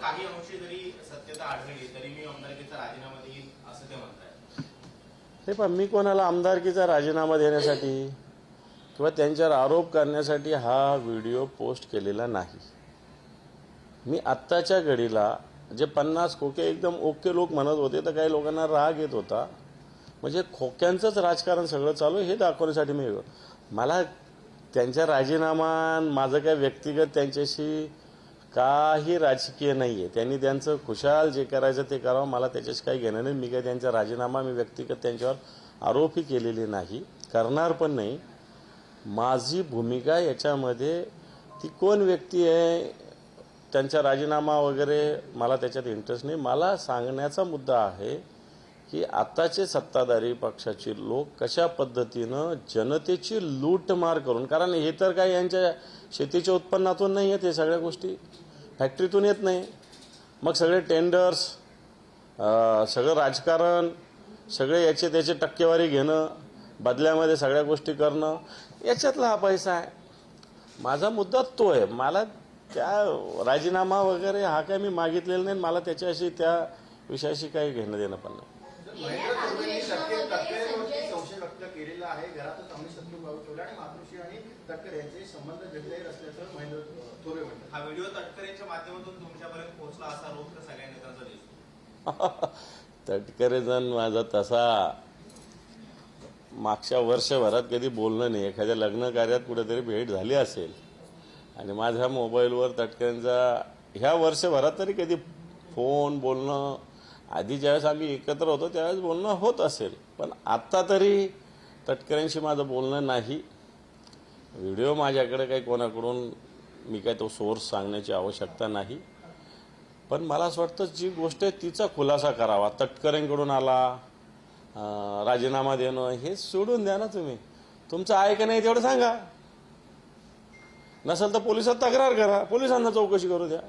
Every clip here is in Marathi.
काही अंशी जरी सत्यता आढळली तरी मी आमदारकीचा राजीनामा देईन असं ते म्हणताय. हे पण मी कोणाला आमदारकीचा राजीनामा देण्यासाठी किंवा त्यांच्यावर आरोप करण्यासाठी हा व्हिडिओ पोस्ट केलेला नाही. मी आत्ताच्या घडीला जे 50 खोके एकदम ओके लोक म्हणत होते तर काही लोकांना राग येत होता, म्हणजे खोक्यांचंच राजकारण सगळं चालू हे दाखवण्यासाठी मला त्यांच्या राजीनामा माझं काय व्यक्तिगत त्यांच्याशी काही राजकीय नाही आहे. त्यांनी त्यांचं खुशाल जे करायचं ते करावं, मला त्याच्याशी काही घेणं नाही. मी काय त्यांचा राजीनामा मी व्यक्तिगत त्यांच्यावर आरोपही केलेले नाही, करणार पण नाही. माझी भूमिका याच्यामध्ये ती कोण व्यक्ती आहे त्यांचा राजीनामा वगैरे मला त्याच्यात इंटरेस्ट नाही. मला सांगण्याचा मुद्दा आहे की आताचे सत्ताधारी पक्षाचे लोक कशा पद्धतीनं जनतेची लूटमार करून, कारण हे तर काय यांच्या शेतीच्या उत्पन्नातून नाही येत, हे सगळ्या गोष्टी फॅक्टरीतून येत नाही. मग सगळे टेंडर्स, सगळं राजकारण, सगळे याचे त्याचे टक्केवारी घेणं, बदल्यामध्ये सगळ्या गोष्टी करणं, याच्यातला हा पैसा आहे. माझा मुद्दा तो आहे. मला त्या राजीनामा वगैरे हा काय मी मागितलेला नाही. मला त्याच्याशी त्या विषयाशी काही घेणं देणं पण नाही. संशय व्यक्त केलेला आहे. घरातच आम्ही शत्रू भाऊ ठेवला आणि मातृश्री आणि तटकरे यांचे संबंध जगजाहीर असल्याचं महेंद्र थोरे म्हणतात. हा व्हिडिओ तटकरेंच्या माध्यमातून तुमच्यापर्यंत पोहोचला असा आरोप सगळ्या नेत्यांचा दिसतो. तटकरे जण माझा तसा मागच्या वर्षभरात कधी बोलणं नाही. एखाद्या लग्न कार्यात कुठेतरी भेट झाली असेल आणि माझ्या मोबाईलवर तटकरेंचा ह्या वर्षभरात तरी कधी फोन बोलणं, आधी ज्यावेळेस आम्ही एकत्र होतो त्यावेळेस बोलणं होत असेल, पण आत्ता तरी तटकरेंशी माझं बोलणं नाही. व्हिडिओ माझ्याकडे काही कोणाकडून मी काय तो सोर्स सांगण्याची आवश्यकता नाही. पण मला असं वाटतं जी गोष्ट आहे तिचा खुलासा करावा. तटकरेंकडून आला राजीनामा देणं हे सोडून द्या ना. तुम्ही तुमचं आहे का नाही तेवढं सांगा. नसेल तर पोलिसात तक्रार करा, पोलिसांना चौकशी करू द्या.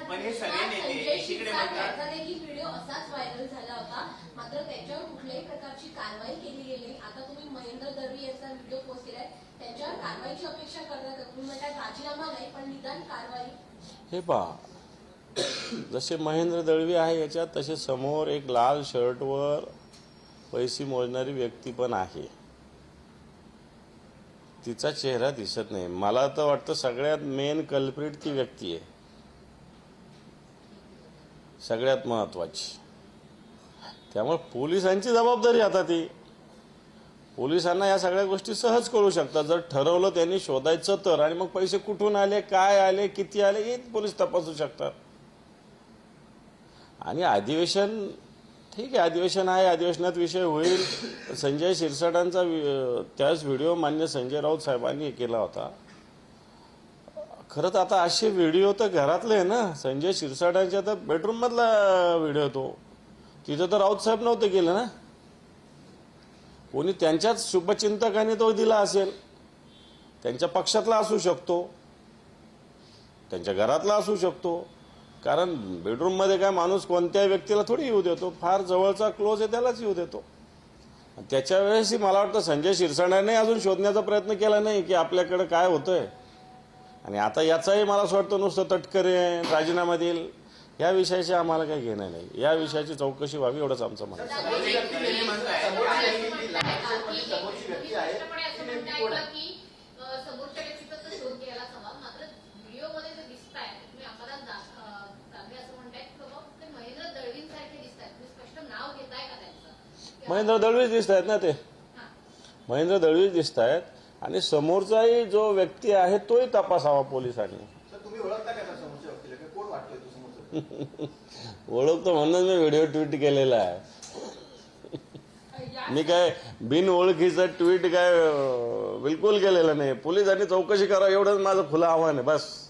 पण हे सगळे नेते एकीकडे म्हणतात व्हिडिओ असाच व्हायरल झाला होता, मात्र त्याच्यावर कुठल्याही प्रकारची कारवाई केली गेली नाही. आता तुम्ही महेंद्र दळवी यांचा व्हिडिओ पोस्ट केलाय, त्यांच्यावर कारवाईची अपेक्षा करतात. तुम्ही म्हणताय राजीनामा नाही पण निदान कारवाई. हे पहा, जसे महेंद्र दळवी आहे याच्यात तसे समोर एक लाल शर्टवर पैसे मोजणारी व्यक्ती पण आहे. तिचा चेहरा दिसत नाही. मला तर वाटतं सगळ्यात मेन कल्प्रिट ती व्यक्ती आहे, सगळ्यात महत्वाची. त्यामुळे पोलिसांची जबाबदारी आता ती. पोलिसांना या सगळ्या गोष्टी सहज कळू शकतात जर ठरवलं त्यांनी शोधायचं तर. आणि मग पैसे कुठून आले, काय आले, किती आले हे पोलीस तपासू शकतात. आणि अधिवेशन ठीक आहे, अधिवेशन आहे, अधिवेशनात विषय होईल. संजय शिरसाटांचा त्याच व्हिडिओ मान्य संजय राऊत साहेबांनी केला होता. खरं तर आता असे व्हिडिओ तर घरातले आहे ना. संजय शिरसाटांच्या तर बेडरूममधला व्हिडिओ तो, तिथं तर राऊत साहेब नव्हते केलं ना. कोणी त्यांच्याच शुभचिंतकाने तो दिला असेल. त्यांच्या पक्षातला असू शकतो, त्यांच्या घरातला असू शकतो. कारण बेडरूममध्ये काय माणूस कोणत्याही व्यक्तीला थोडी येऊ देतो, फार जवळचा क्लोज आहे त्यालाच येऊ देतो. त्याच्या वेळेसही मला वाटतं संजय शिरसाटांनी अजून शोधण्याचा प्रयत्न केला नाही की आपल्याकडे काय होतंय. आणि आता याचाही मला असं वाटतं नुसतं तटकरे राजीनामा देईल या विषयाशी आम्हाला काही घेणं नाही. या विषयाची चौकशी व्हावी एवढंच आमचं म्हणणं आहे. महेंद्र दळवीच दिसत आहेत ना, ते महेंद्र दळवीच दिसत आहेत. आणि समोरचाही जो व्यक्ती आहे तोही तपासावा पोलिसांनी. तुम्ही ओळखता का समोरच्या व्यक्तीला, कोण वाटतोय तो समोरचा? ओळखतो म्हणून मी व्हिडिओ ट्विट केलेला आहे. मी काय बिन ओळखीचं ट्विट काय बिलकुल केलेलं नाही. पोलिसांनी चौकशी करा एवढंच माझं खुलं आव्हान आहे बस.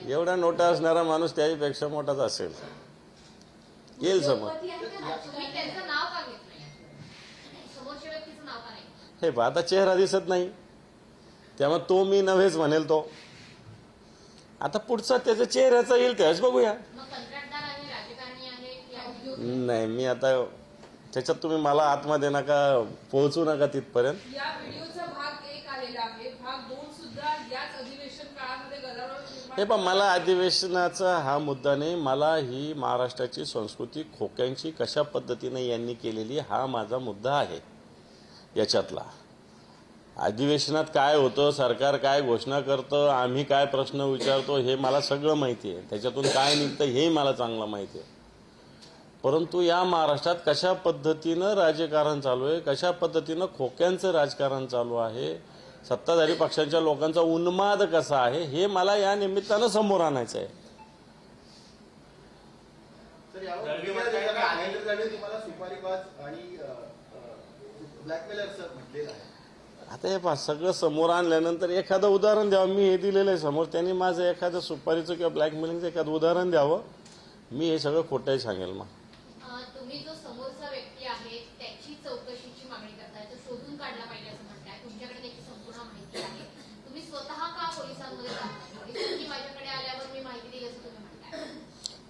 एवढा मोठा असणारा माणूस त्याहीपेक्षा मोठाच असेल, येईल समोर. हे आता चेहरा दिसत नाही त्यामुळे तो मी नव्हेच म्हणेल. तो आता पुढचा त्याच्या चेहऱ्याचा येईल त्याच बघूया. नाही, मी आता त्याच्यात तुम्ही मला आतमध्ये नका पोहोचू नका तिथपर्यंत. या व्हिडिओचा भाग 1 आलेला आहे, भाग 2 सुद्धा याच अधिवेशन काळामध्ये गदारोळ निर्माण हे पण मला अधिवेशनाचा हा मुद्दा नाही. मला ही महाराष्ट्राची संस्कृती खोक्यांची कशा पद्धतीने यांनी केलेली हा माझा मुद्दा आहे. याच्यातला अधिवेशनात काय होतं, सरकार काय घोषणा करतं, आम्ही काय प्रश्न विचारतो हे मला सगळं माहिती आहे. त्याच्यातून काय निघतं हे मला चांगलं माहिती आहे. परंतु या महाराष्ट्रात कशा पद्धतीनं राजकारण चालू आहे, कशा पद्धतीनं खोक्यांचं राजकारण चालू आहे, सत्ताधारी पक्षांच्या लोकांचा उन्माद कसा आहे हे मला या निमित्तानं समोर आणायचं आहे. सर यावर दळवी महेंद्र म्हणताय का? दळवी तुम्हाला सुपारीबाज आणि ब्लॅकमेलर सर म्हटलेलं आहे. आता हे पहा, सगळं समोर आणल्यानंतर एखादं उदाहरण द्यावं. मी हे दिलेलं आहे समोर, त्यांनी माझं एखादं सुपारीचं किंवा ब्लॅकमेलिंगचं एखादं उदाहरण द्यावं. मी हे सगळं खोटंही सांगेल. मग तुम्ही जो समोरचा व्यक्ती आहे त्याची चौकशीची मागणी करताय, तो शोधून काढला पाहिजे असं म्हणताय. तुमच्याकडे त्याची संपूर्ण माहिती आहे. तुम्ही स्वतः का पोलिसांमध्ये जात नाही? पोलिसांनी माझ्याकडे आल्यावर मी माहिती दिली असं तुम्ही म्हणताय.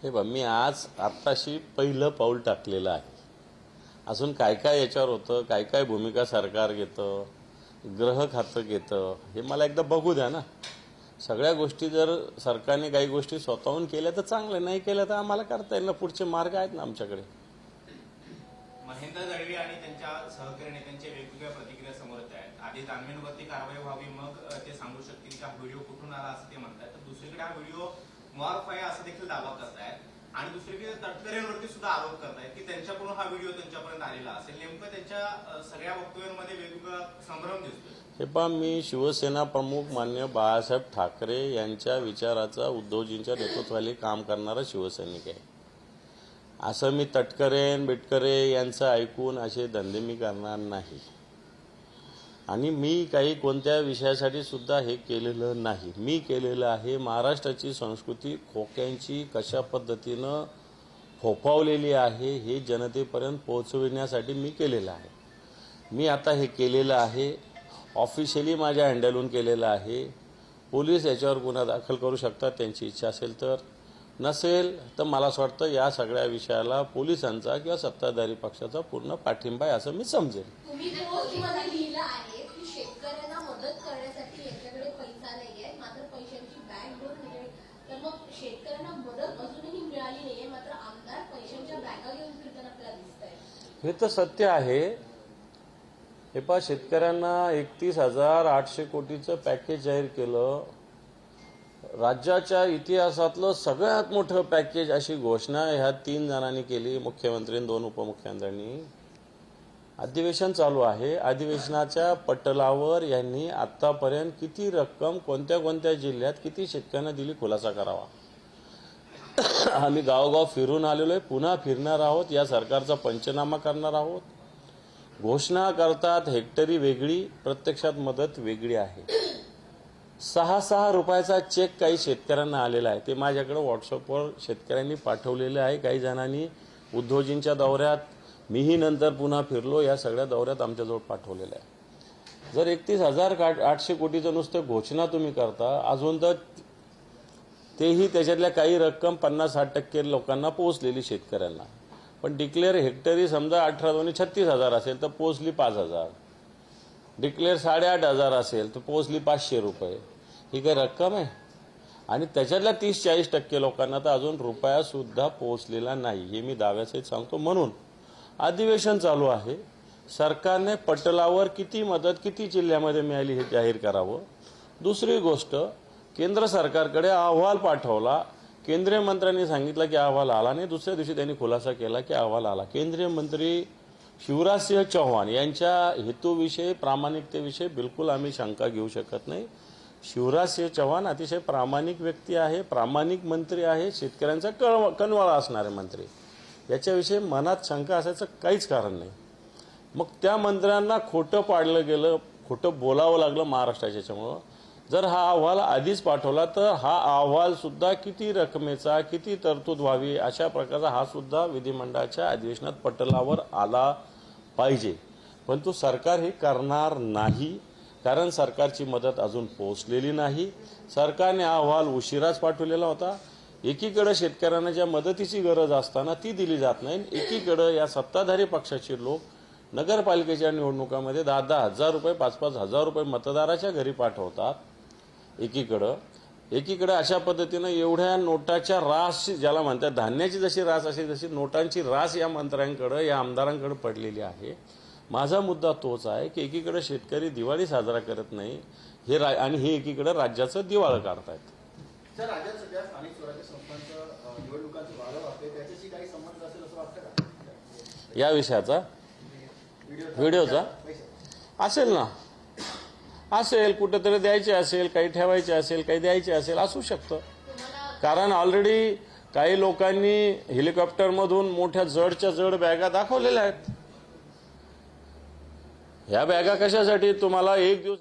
हे बघ, मी आज आत्ताशी पहिलं पाऊल टाकलेलं आहे. अजून काय काय याच्यावर होतं, काय काय भूमिका सरकार घेतं, ग्रह खातं घेतं, हे मला एकदा बघू द्या ना. सगळ्या गोष्टी जर सरकारने काही गोष्टी स्वतःहून केल्या तर चांगलं, नाही केल्या तर आम्हाला करता येईल ना. पुढचे मार्ग आहेत ना आमच्याकडे. महेंद्र दळवी आणि त्यांच्या सहकारी नेत्यांच्या वेगवेगळ्या प्रतिक्रिया समोर येत आहेत. आधी जामीनवरती कारवाई व्हावी, मग ते सांगू शकतील की हा व्हिडिओ कुठून आला असं ते म्हणतात. तर दुसरीकडे हा व्हिडिओ मॉर्फ आहे असं देखील दावा करतायत. आणि दुसरीकडे तटकरेंवरती सुद्धा आरोप करतायत की त्यांच्याकडून हा व्हिडिओ त्यांच्यापर्यंत आलेला असेल. नेमकं त्यांच्या सगळ्या वक्तव्यांमध्ये वेगवेगळा संभ्रम दिसतोय. हे पहा, मी शिवसेना प्रमुख मान्य बाळासाहेब ठाकरे यांच्या विचाराचा, उद्धवजींच्या नेतृत्वाखाली काम करणारा शिवसैनिक आहे. असं मी बिटकरे यांचं ऐकून असे धंदे मी करणार नाही. आणि मी काही कोणत्या विषयासाठी सुद्धा हे केलेलं नाही. मी केलेलं आहे महाराष्ट्राची संस्कृती खोक्यांची कशा पद्धतीनं फोफावलेली आहे हे जनतेपर्यंत पोहोचविण्यासाठी मी केलेलं आहे. मी आता हे केलेलं आहे, ऑफिशियली माझ्या हँडलहून केलेलं आहे. पोलीस याच्यावर गुन्हा दाखल करू शकतात त्यांची इच्छा असेल तर. नसेल तर मला असं वाटतं या सगळ्या विषयाला पोलिसांचा किंवा सत्ताधारी पक्षाचा पूर्ण पाठिंबा आहे असं मी समजेल. तुम्ही पोस्टमध्ये लिहिलं आहे की शेतकऱ्यांना मदत करण्यासाठी यांच्याकडे पैसा नाहीये, मात्र पैशांची बॅग भरून मिळेल. तर मग शेतकऱ्यांना मदत अजूनही मिळाली नाहीये, मात्र आमदार पैशांच्या बॅगा घेऊन फिरताना आपल्याला दिसत आहे. हे तर सत्य आहे. हे पहा, शेतकऱ्यांना 31,800 कोटीचं पॅकेज जाहीर केलं. राज्याच्या इतिहासातलं सगळ्यात मोठं पॅकेज अशी घोषणा ह्या 3 जणांनी केली, मुख्यमंत्री 2 उपमुख्यमंत्र्यांनी. अधिवेशन चालू आहे. अधिवेशनाच्या पटलावर यांनी आतापर्यंत किती रक्कम कोणत्या कोणत्या जिल्ह्यात किती शेतकऱ्यांना दिली खुलासा करावा. आम्ही गावोगाव फिरून आलेलो आहे, पुन्हा फिरणार आहोत. या सरकारचा पंचनामा करणार आहोत. घोषणा करतात हेक्टरी वेगळी, प्रत्यक्षात मदत वेगळी आहे. 6 रुपयाचा चेक काही शेतकऱ्यांना आलेला आहे. ते माझ्याकडे व्हॉट्सअपवर शेतकऱ्यांनी पाठवलेलं आहे. काही जणांनी उद्धवजींच्या दौऱ्यात, मीही नंतर पुन्हा फिरलो, या सगळ्या दौऱ्यात आमच्याजवळ पाठवलेलं आहे. जर 31,800 कोटीचं नुसतं घोषणा तुम्ही करता, अजून तर तेही त्याच्यातल्या काही रक्कम 50-60% लोकांना पोहोचलेली शेतकऱ्यांना. पण डिक्लेअर हेक्टरी समजा 18-36,000 असेल तर पोहोचली 5,000. डिक्लेअर 8,500 असेल तर पोहोचली 500 रुपये. ही काही रक्कम आहे. आणि त्याच्यातल्या 30-40% लोकांना तर अजून रुपयासुद्धा पोहोचलेला नाही. हे मी दाव्यासहित सांगतो. म्हणून अधिवेशन चालू आहे. सरकारने पटलावर किती मदत किती जिल्ह्यामध्ये मिळाली हे जाहीर करावं. दुसरी गोष्ट, केंद्र सरकारकडे अहवाल पाठवला. केंद्रीय मंत्र्यांनी सांगितलं की अहवाल आला नाही. दुसऱ्या दिवशी त्यांनी खुलासा केला की अहवाल आला. केंद्रीय मंत्री शिवराजसिंह चौहान यांच्या हेतूविषयी, प्रामाणिकतेविषयी बिलकुल आम्ही शंका घेऊ शकत नाही. शिवराजसिंह चौहान अतिशय प्रामाणिक व्यक्ती आहे, प्रामाणिक मंत्री आहे, शेतकऱ्यांचा कणवाळा असणारे मंत्री. याच्याविषयी मनात शंका असायचं काहीच कारण नाही. मग त्या मंत्र्यांना खोटं पाडलं गेलं, खोटं बोलावं लागलं महाराष्ट्राच्या. याच्यामुळं जर हा अहवाल आधीच पाठवला तर हा अहवालसुद्धा किती रकमेचा, किती तरतूद व्हावी अशा प्रकारचा हा सुद्धा विधिमंडळाच्या अधिवेशनात पटलावर आला पाहिजे. परंतु सरकार हे करणार नाही, कारण सरकारची मदत अजून पोहोचलेली नाही. सरकारने अहवाल उशिराच पाठवलेला होता. एकीकडे शेतकऱ्यांना ज्या मदतीची गरज असताना ती दिली जात नाही, एकीकडे या सत्ताधारी पक्षाचे लोक नगरपालिकेच्या निवडणुकामध्ये 10-10 हजार रुपये 5-5 हजार रुपये मतदाराच्या घरी पाठवतात एकीकडं अशा पद्धतीनं एवढ्या नोटाच्या रास ज्याला म्हणतात, धान्याची जशी रास असेल तशी नोटांची रास या मंत्र्यांकडं या आमदारांकडे पडलेली आहे. माझा मुद्दा तोच आहे की एकीकडे शेतकरी दिवाळी साजरा करत नाही आणि हे एकीकडे राज्याचं दिवाळं काढतायत. सर, राज्यात सध्या स्थानिक स्वराज्य संस्थांचं निवडणुकांचं वारं वाहते, त्याच्याशी काही संबंध असेल असं वाटतं का? या विषयाचा व्हिडिओचा असेल ना, असेल कुठेतरी द्यायचे असेल, काही ठेवायचे असेल, काही द्यायचे असेल, असू शकतं. कारण ऑलरेडी काही लोकांनी हेलिकॉप्टरमधून मोठ्या जडच्या जड बॅगा दाखवलेल्या आहेत. ह्या बॅगा कशासाठी? तुम्हाला एक दिवस